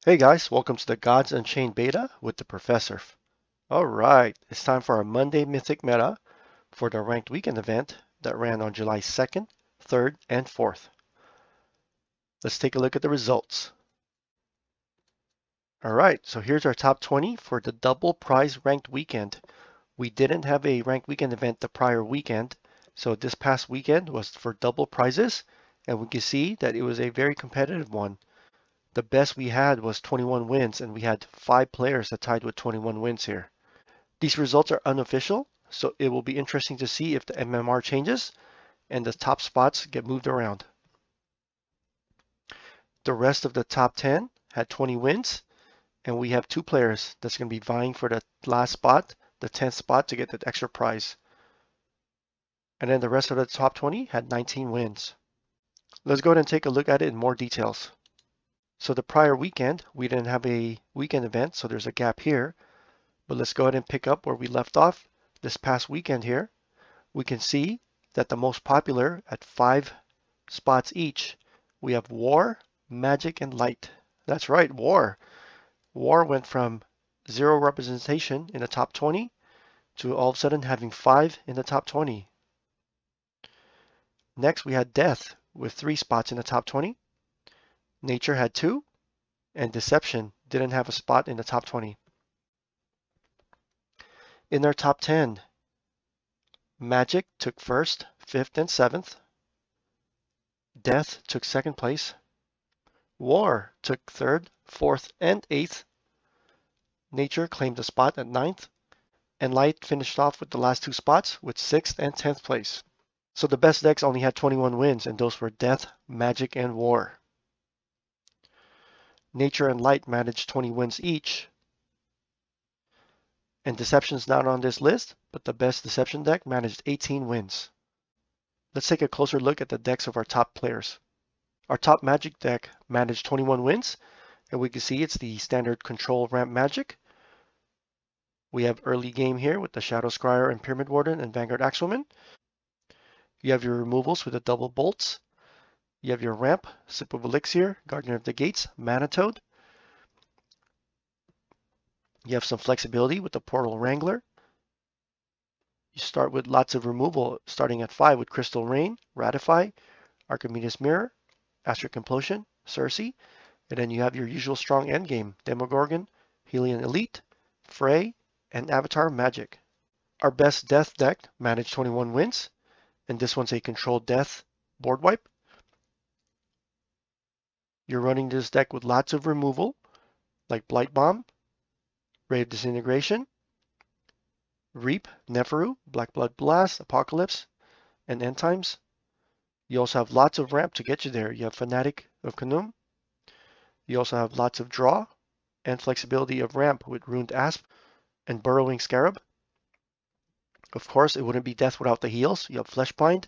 Hey guys, welcome to the Gods Unchained beta with the TheProfesserf. Alright, it's time for our Monday Mythic meta for the ranked weekend event that ran on July 2nd, 3rd, and 4th. Let's take a look at the results. Alright, so here's our top 20 for the double prize ranked weekend. We didn't have a ranked weekend event the prior weekend, so this past weekend was for double prizes, and we can see that it was a very competitive one. The best we had was 21 wins, and we had 5 players that tied with 21 wins here. These results are unofficial, so it will be interesting to see if the MMR changes and the top spots get moved around. The rest of the top 10 had 20 wins, and we have 2 players that's going to be vying for the last spot, the 10th spot, to get that extra prize. And then the rest of the top 20 had 19 wins. Let's go ahead and take a look at it in more details. So the prior weekend, we didn't have a weekend event, so there's a gap here. But let's go ahead and pick up where we left off this past weekend here. We can see that the most popular at 5 spots each, we have War, Magic, and Light. That's right, War. War went from 0 representation in the top 20 to all of a sudden having 5 in the top 20. Next, we had Death with 3 spots in the top 20. Nature had 2, and Deception didn't have a spot in the top 20. In our top 10, Magic took 1st, 5th, and 7th. Death took 2nd place. War took 3rd, 4th, and 8th. Nature claimed a spot at 9th. And Light finished off with the last 2 spots with 6th and 10th place. So the best decks only had 21 wins, and those were Death, Magic, and War. Nature and Light managed 20 wins each. And Deception's not on this list, but the best Deception deck managed 18 wins. Let's take a closer look at the decks of our top players. Our top Magic deck managed 21 wins, and we can see it's the standard control ramp Magic. We have early game here with the Shadow Scryer and Pyramid Warden and Vanguard Axwoman. You have your removals with the double bolts. You have your ramp, Sip of Elixir, Guardian of the Gates, Mana Toad. You have some flexibility with the Portal Wrangler. You start with lots of removal, starting at 5 with Crystal Rain, Ratify, Archimedes Mirror, Astric Implosion, Cersei, and then you have your usual strong endgame, Demogorgon, Helion Elite, Frey, and Avatar Magic. Our best Death deck managed 21 wins, and this one's a controlled Death board wipe. You're running this deck with lots of removal, like Blight Bomb, Ray of Disintegration, Reap, Neferu, Black Blood Blast, Apocalypse, and End Times. You also have lots of ramp to get you there. You have Fanatic of Khanum. You also have lots of draw and flexibility of ramp with Ruined Asp and Burrowing Scarab. Of course, it wouldn't be Death without the heals. You have Fleshbind,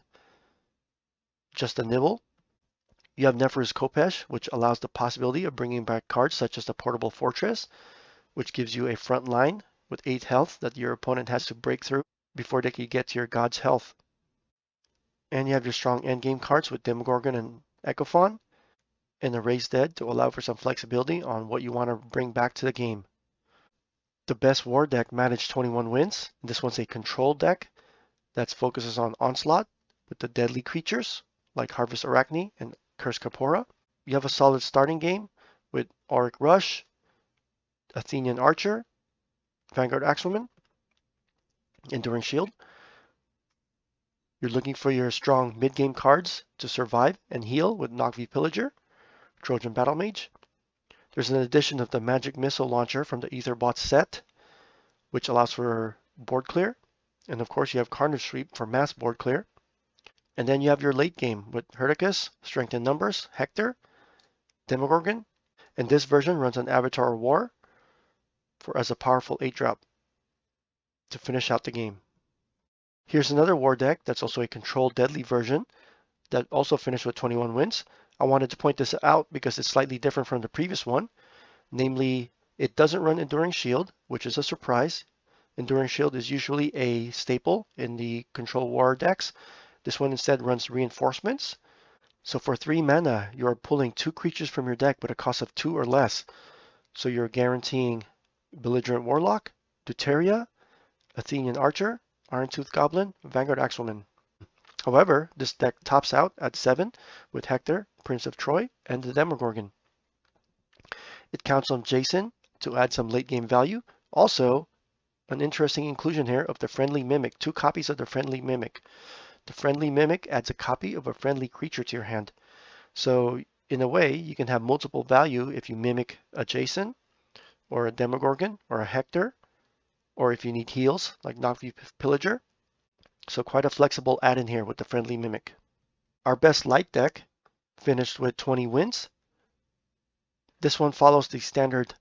Just a Nibble. You have Neferu's Khopesh, which allows the possibility of bringing back cards such as the Portable Fortress, which gives you a front line with 8 health that your opponent has to break through before they can get to your God's health. And you have your strong endgame cards with Demogorgon and Echophon, and the Raised Dead to allow for some flexibility on what you want to bring back to the game. The best war deck managed 21 wins. This one's a control deck that focuses on Onslaught with the deadly creatures like Harvest Arachne and Curse Corpora. You have a solid starting game with Auric Rush, Athenian Archer, Vanguard Axwoman, Enduring Shield. You're looking for your strong mid-game cards to survive and heal with Nagvi Pillager, Trojan Battle Mage. There's an addition of the Magic Missile Launcher from the Aetherbot set, which allows for board clear. And of course you have Carnage Sweep for mass board clear. And then you have your late game with Herdicus, Strength in Numbers, Hector, Demogorgon. And this version runs on Avatar War as a powerful 8-drop to finish out the game. Here's another war deck that's also a controlled deadly version that also finished with 21 wins. I wanted to point this out because it's slightly different from the previous one. Namely, it doesn't run Enduring Shield, which is a surprise. Enduring Shield is usually a staple in the control war decks. This one instead runs Reinforcements. So for 3 mana, you're pulling 2 creatures from your deck with a cost of 2 or less. So you're guaranteeing Belligerent Warlock, Deuteria, Athenian Archer, Iron-Tooth Goblin, Vanguard Axelman. However, this deck tops out at 7 with Hector, Prince of Troy, and the Demogorgon. It counts on Jason to add some late game value. Also, an interesting inclusion here of the Friendly Mimic, 2 copies of the Friendly Mimic. The Friendly Mimic adds a copy of a friendly creature to your hand. So in a way, you can have multiple value if you mimic a Jason or a Demogorgon or a Hector, or if you need heals like Nocti Pillager. So quite a flexible add-in here with the Friendly Mimic. Our best light deck finished with 20 wins. This one follows the standard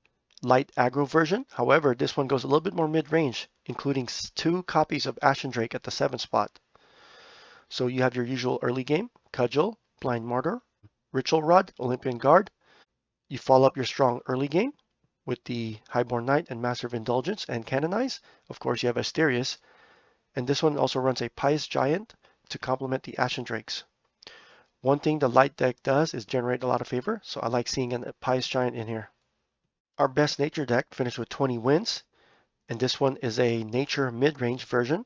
light aggro version. However, this one goes a little bit more mid-range, including 2 copies of Ashen Drake at the 7th spot. So you have your usual early game, Cudgel, Blind Martyr, Ritual Rod, Olympian Guard. You follow up your strong early game with the Highborn Knight and Master of Indulgence and Canonize. Of course, you have Asterius. And this one also runs a Pious Giant to complement the Ashen Drakes. One thing the light deck does is generate a lot of favor, so I like seeing a Pious Giant in here. Our best nature deck finished with 20 wins, and this one is a nature mid-range version.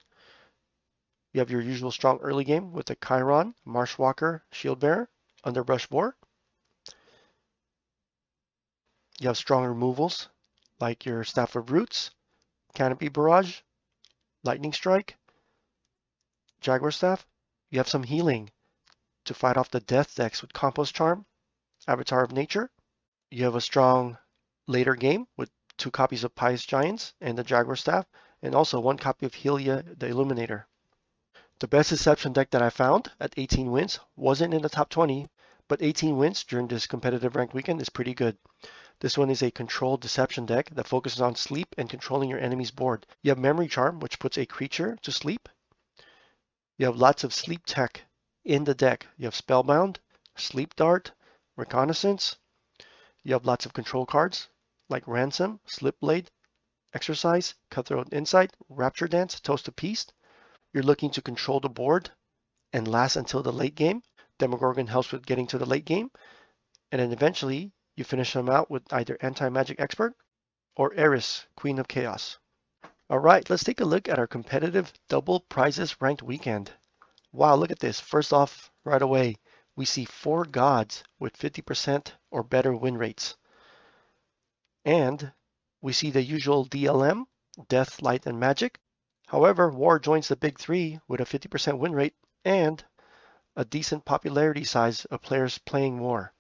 You have your usual strong early game with the Chiron, Marshwalker, Shieldbearer, Underbrush Boar. You have strong removals like your Staff of Roots, Canopy Barrage, Lightning Strike, Jaguar Staff. You have some healing to fight off the death decks with Compost Charm, Avatar of Nature. You have a strong later game with 2 copies of Pious Giants and the Jaguar Staff, and also 1 copy of Helia the Illuminator. The best Deception deck that I found at 18 wins wasn't in the top 20, but 18 wins during this competitive ranked weekend is pretty good. This one is a controlled Deception deck that focuses on sleep and controlling your enemy's board. You have Memory Charm, which puts a creature to sleep. You have lots of sleep tech in the deck. You have Spellbound, Sleep Dart, Reconnaissance. You have lots of control cards like Ransom, Slipblade, Exercise, Cutthroat Insight, Rapture Dance, Toast of Peace. You're looking to control the board and last until the late game. Demogorgon helps with getting to the late game. And then eventually you finish them out with either Anti-Magic Expert or Eris, Queen of Chaos. All right, let's take a look at our competitive double prizes ranked weekend. Wow, look at this. First off, right away, we see 4 gods with 50% or better win rates. And we see the usual DLM, Death, Light, and Magic. However, War joins the big 3 with a 50% win rate and a decent popularity size of players playing War.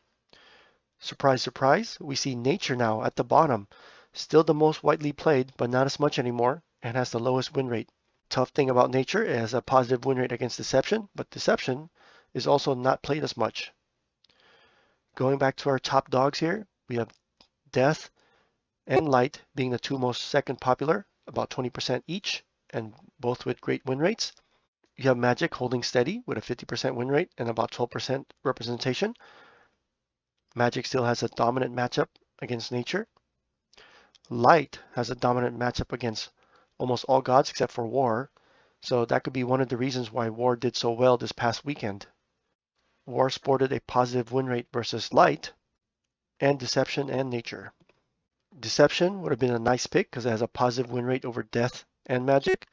Surprise, surprise, we see Nature now at the bottom. Still the most widely played, but not as much anymore, and has the lowest win rate. Tough thing about Nature, it has a positive win rate against Deception, but Deception is also not played as much. Going back to our top dogs here, we have Death and Light being the 2 most second popular, about 20% each, and both with great win rates. You have Magic holding steady with a 50% win rate and about 12% representation. Magic still has a dominant matchup against Nature. Light has a dominant matchup against almost all gods except for War, so that could be one of the reasons why War did so well this past weekend. War sported a positive win rate versus Light, and Deception and Nature. Deception would have been a nice pick because it has a positive win rate over Death and Magic,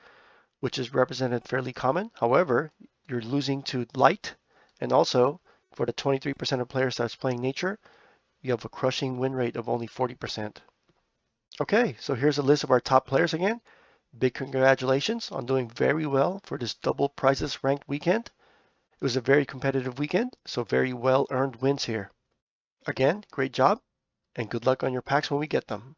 which is represented fairly common. However, you're losing to Light, and also for the 23% of players that's playing Nature, you have a crushing win rate of only 40%. Okay, so here's a list of our top players again. Big congratulations on doing very well for this double prizes ranked weekend. It was a very competitive weekend, so very well earned wins here. Again, great job, and good luck on your packs when we get them.